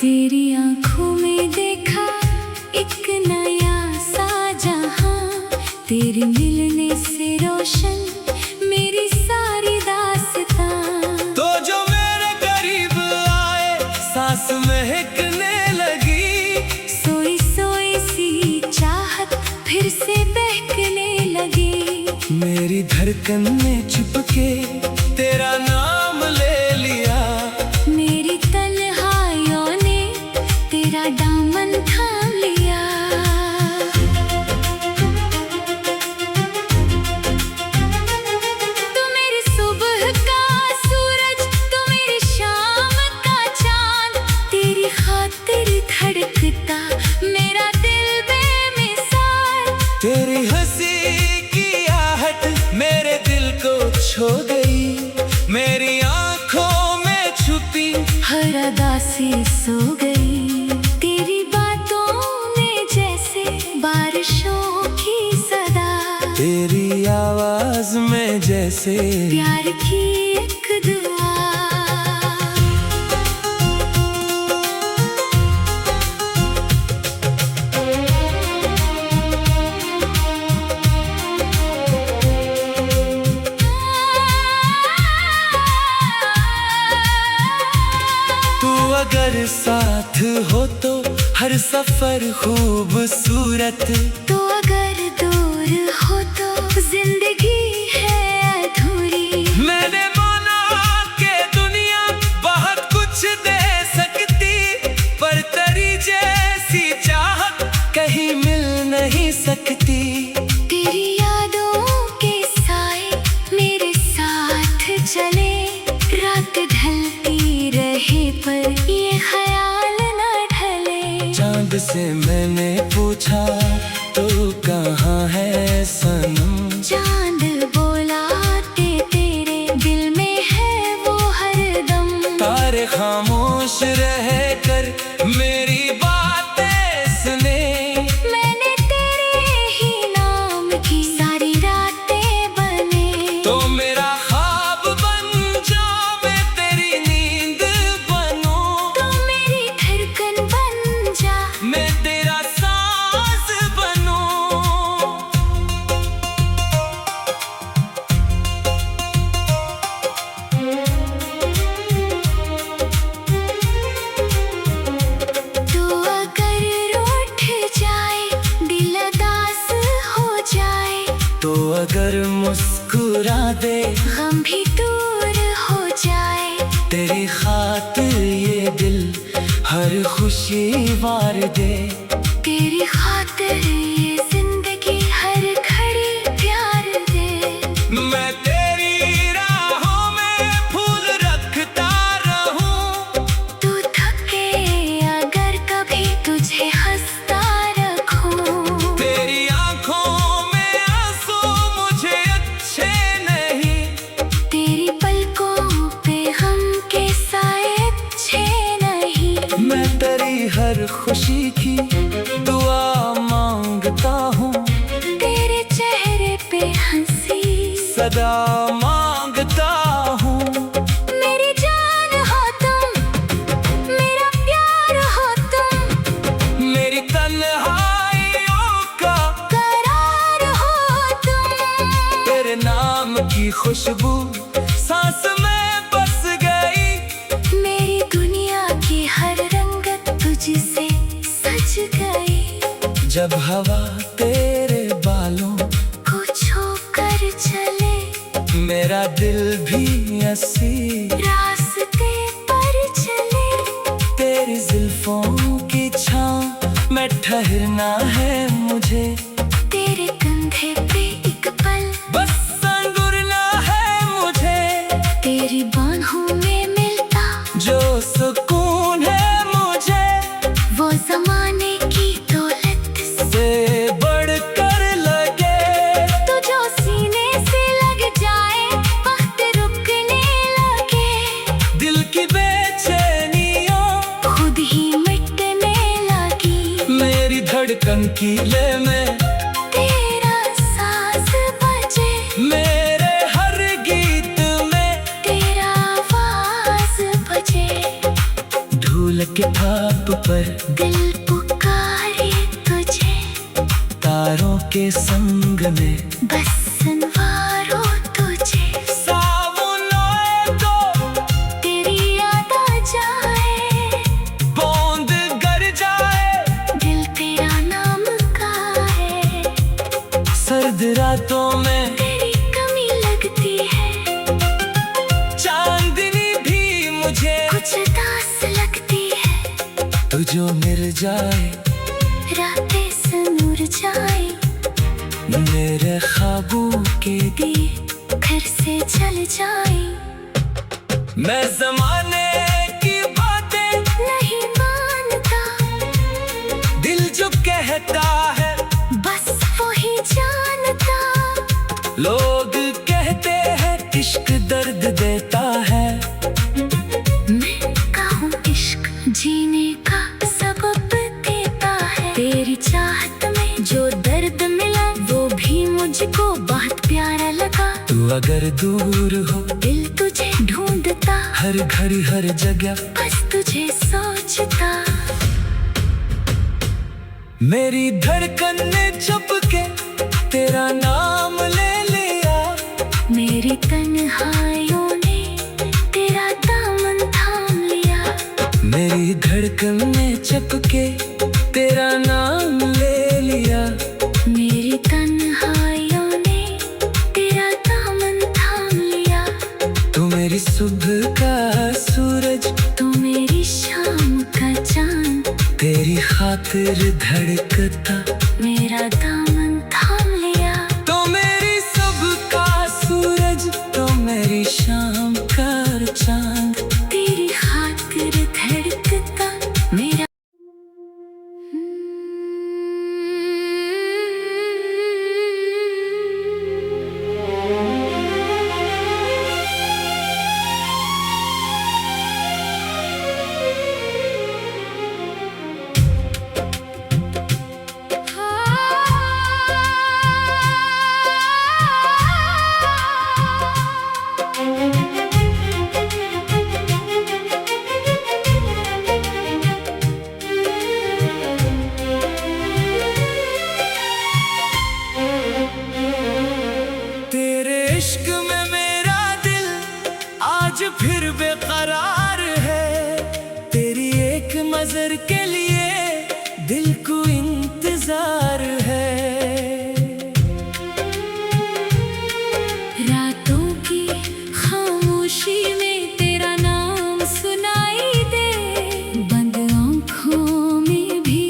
तेरी आंखों में देखा एक नया सा जहां, तेरे मिलने से रोशन मेरी सारी दास्तां। तो जो मेरे करीब आए सांस महकने लगी, सोई सोई सी चाहत फिर से बहकने लगी। मेरी धड़कन में छुपके तेरा नाम ले लिया, मेरी तन्हाइयों ने तेरा दामन थाम लिया। तू मेरी सुबह का सूरज, तू मेरी शाम का चांद, तेरी खातिर धड़कता मेरा दिल बेमिसाल। तेरी हंसी की आहट मेरे दिल को छू गई, मेरी आंखों में छुपी हर अदा से सो गई। तेरी बातों ने जैसे बारिशों की सदा, तेरी आवाज में जैसे प्यार की एक दुआ। अगर साथ हो तो हर सफर खूबसूरत, तो अगर दूर हो तो जिंदगी है अधूरी। मैंने माना कि दुनिया बहुत कुछ दे सकती, पर तेरी जैसी चाहत कहीं मिल नहीं सकती। तेरी यादों के साए मेरे साथ चले, रात ढलती रहे पर ये ख्याल न ढले। चांद से मैंने पूछा तू कहाँ है सनम, चांद बोला तेरे दिल में है वो हरदम। तारे खामोश रह कर मेरी बातें सुने, मैंने तेरे ही नाम की सारी रातें बने। तो मेरा ख्वाब बन जा, मैं तेरी नींद बनूं, तो मेरी धड़कन बन जा, मैं तेरा सांस बनूं। तो अगर रूठ जाए दिल उदास हो जाए, तो अगर मुस्कुरा दे गम भी दूर हो जाए। तेरी खातिर ये दिल हर खुशी वार दे, तेरी खातिर ये जिंदगी हर घड़ी प्यार दे। मैं तेरी राहों में फूल रखता रहूं, तू थके अगर कभी तुझे हंसता रखूं। तेरी आंखों में आंसू मुझे अच्छे नहीं, तेरी पलकों पे गम के साए अच्छे नहीं। मैं तेरी हर खुशी की दुआ मांगता हूँ, तेरे चेहरे पे हंसी सदा मांगता हूँ। मेरी जान हो तुम, मेरा प्यार हो तुम, मेरी तन्हाइयों का करार हो तुम। तेरे नाम की खुशबू सांस में बस गई, मेरी दुनिया की हर रंगत तुझसे सज गई। जब हवा तेरे बालों को छू कर चले, मेरा दिल भी ऐसी रास्ते पर चले। तेरी जुल्फों की छाँव में ठहरना है मुझे, तेरे कंधे पे एक पल बस संगुरना है मुझे। तेरी बाहों में मिलता जो सुकून है मुझे, वो जमाने की दौलत से बढ़कर लगे। तो जो सीने से लग जाए वक्त रुकने लगे। दिल की बेचैनियों खुद ही मिटने लगी। मेरी धड़कन की ले में तेरा साज बजे, मेरे हर गीत में तेरा आवाज बजे। ढूल के ख्वाब पर दिल पुकारे तुझे, तारों के संग में बस संवारो तुझे। सावन आए तो तेरी याद आ जाए, बूंद गर जाए, दिल तेरा नाम का है। सर्द रातों में तेरी कमी लगती है, चांदनी भी मुझे कुछ उदास लगती है। तू जो मिल जाए, रातें सनूर जाए, मेरे ख्वाबों के दिए घर से चल जाए। मैं जमाने की बातें नहीं मानता, दिल जो कहता है बस वो ही जानता। लोग कहते हैं इश्क दर्द देता है, मैं कहूँ इश्क जीने का सबब देता है। तेरी चाहत में जो दर्द मिला वो भी मुझको बहुत प्यारा लगा। तू अगर दूर हो दिल तुझे ढूंढता, हर घड़ी हर जगह बस तुझे सोचता। मेरी धड़कन ने चुप के तेरा नाम ले लिया, मेरी तन्हाइयों ने तेरा दामन थाम लिया। मेरी धड़कन ने चुपके तेरा नाम ले लिया, मेरी तन्हाइयों ने तेरा दामन थाम लिया। तू मेरी सुबह का सूरज, तू मेरी शाम का चांद, तेरी खातिर धड़कता मेरा दामन थाम लिया। तो मेरी सुबह का सूरज, तो मेरी शाम का चांद, तेरी खातिर धड़कता मेरा। तेरे इश्क में मेरा दिल आज फिर बेकरार है। तेरी एक नजर के लिए दिल को इंतजार है। रातों की खामोशी में तेरा नाम सुनाई दे, बंद आँखों में भी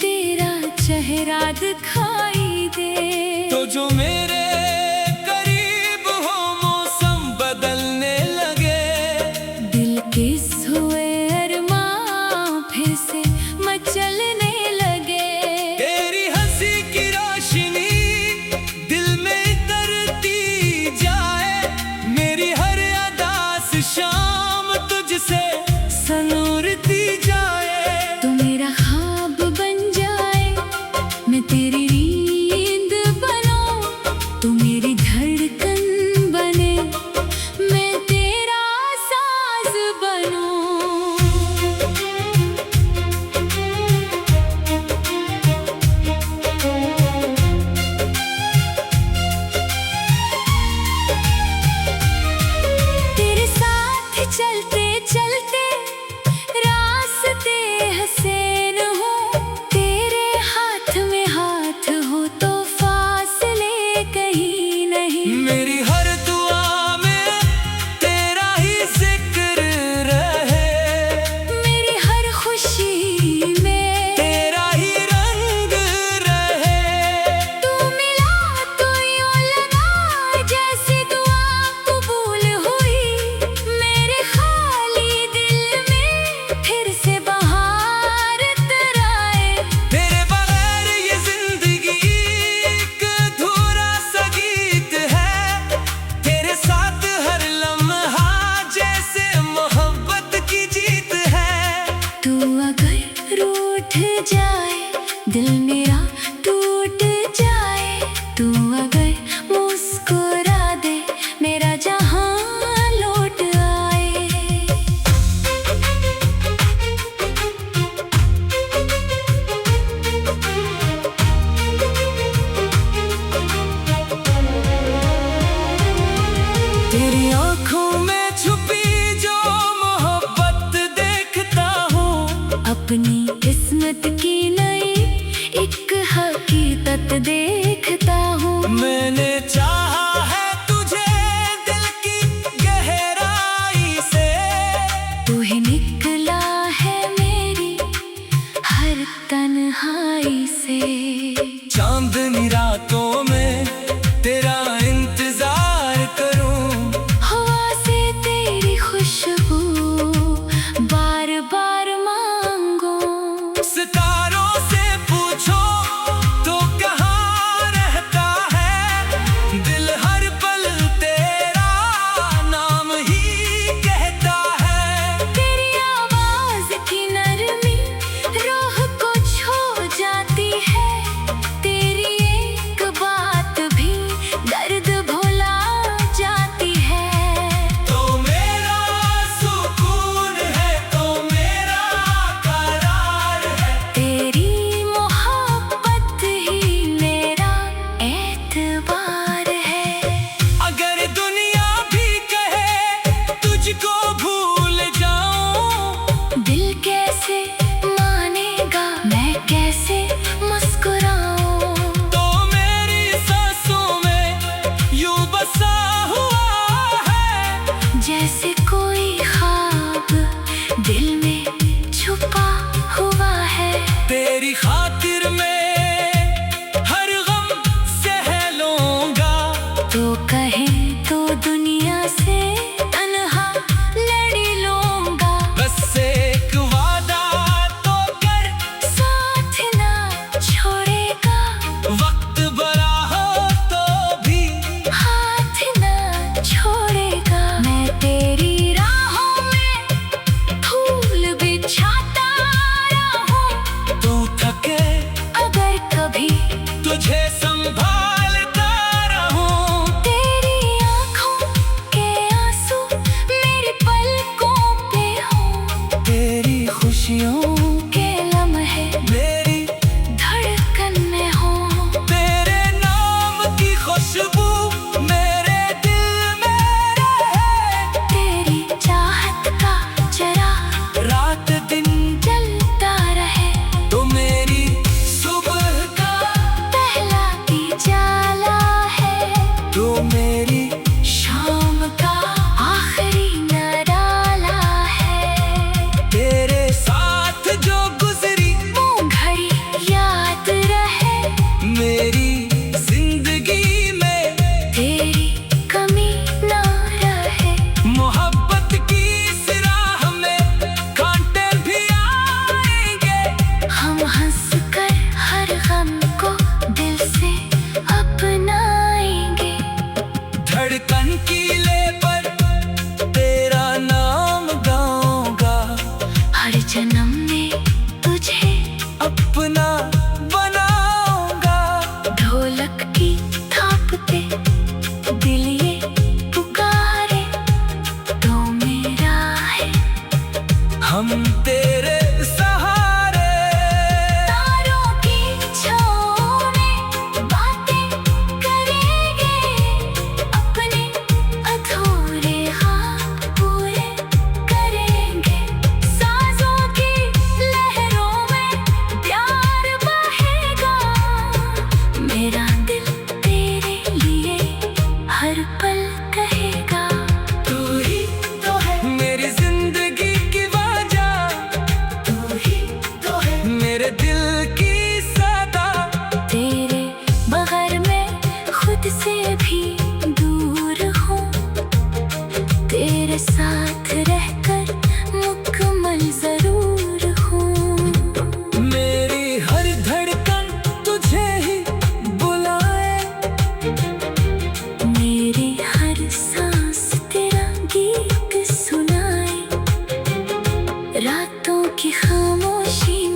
तेरा चेहरा दिखाई दे। तो जो मेरे करीब हो मौसम बदलने लगे, दिल के सोए अरमां फिर से मचलने लगे। तेरी हंसी की रोशनी दिल में तरती जाए, मेरी हर अदास शाम तुझसे सनूरती जाए। तू मेरा ख्वाब बन जाए, मैं तेरी नींद बनूं। तू मेरी धड़कन बने, मैं तेरा साज बनूं। तेरे साथ चलते चलते रास्ते हसीन हो, तेरे हाथ में हाथ हो तो फासले कहीं नहीं। मेरी हर दुआ में तेरा ही जिक्र रहे, मेरी हर खुशी में तेरा ही रंग रहे। तू मिला तो यूं लगा जैसे दुआ कबूल हुई। मेरे खाली दिल में फिर से बहार तराए। तेरे बगैर ये जिंदगी एक अधूरा सा गीत है। तेरे साथ हर लम्हा जैसे मोहब्बत की जीत है। तू अगर रूठ जाए, दिल मेरा टूट जाए। तू अगर मुस्कुरा दे, मेरा जहां लौट आए। अपनी किस्मत की नई एक हकीकत देखता हूँ। मैंने चाहा है तुझे दिल की गहराई से, तू ही निकला है मेरी हर तन्हाई से। चांदनी रातों में तेरा इंतजार करूं, हवा से तेरी खुशबू बार बार मांगो। सितारों से पूछो तो कहाँ रहता है, दिल हर पल तेरा नाम ही कहता है। तेरी आवाज की नरमी रूह को छू जाती है, तेरी एक बात भी दर्द भुला जाती है। तो मेरा सुकून है, तो मेरा करार है, तेरी मोहब्बत ही मेरा एतबार है। अगर दुनिया भी कहे तुझको भूल जाऊं, दिल कैसे मानेगा, मैं कैसे मुस्कुराऊं। तो मेरी सांसों में यूं बसा हुआ है, जैसे कोई ख्वाब दिल में छुपा हुआ है। तेरी खातिर मैं हर गम सह लूंगा। तो कहे तो दुनिया से तन्हा लड़ी लूंगा। बस एक वादा तो कर, साथ ना छोड़ेगा, वक्त बड़ा हो तो भी हाथ ना छोड़ेगा। मैं तेरी राहों में फूल बिछाता रहूं, तू थके अगर कभी तुझे संभालता रहूं। तेरी आँखों के आंसू मेरी पलकों पे हो, तेरी खुशियों के लम्हे मेरी धड़कन में हो। तेरे नाम की खुशबू मेरे दिल में रहे, तेरी चाहत का चराग रात दिन जलता रहे। तो मेरी सुबह का, पहला उजाला है, तो मेरी शाम का आखिरी नराला है। तेरे साथ जो गुजरी वो घड़ी याद रहे, मेरी जिंदगी में तेरी कमी ना रहे। मोहब्बत की इस राह में कांटे भी आएंगे, हम हंस कर हर गम को दिल से अपनाएंगे। धड़कन की ले पर तेरा नाम गाऊंगा, हर जन्म में तुझे अपना बनाऊंगा। ढोलक की थाप पे दिल ये पुकारे, तो मेरा है हम तेरे सहारे। तारों की छाँव में बातें करेंगे, अपने अधूरे ख्वाब पूरे करेंगे। साजों की लहरों में प्यार बहेगा, मेरा दिल तेरे लिए हर पल कहेगा। तू ही तो है मेरी जिंदगी की वजह, तू ही तो है मेरे दिल की सदा। तेरे बगैर मैं खुद से भी दूर हूँ, तेरे साथ रहकर मुकम्मल जरूर हूँ। मेरी हर धड़कन तुझे ही बुलाए, मेरी हर सांस तेरा गीत सुनाए। रातों की खामोशी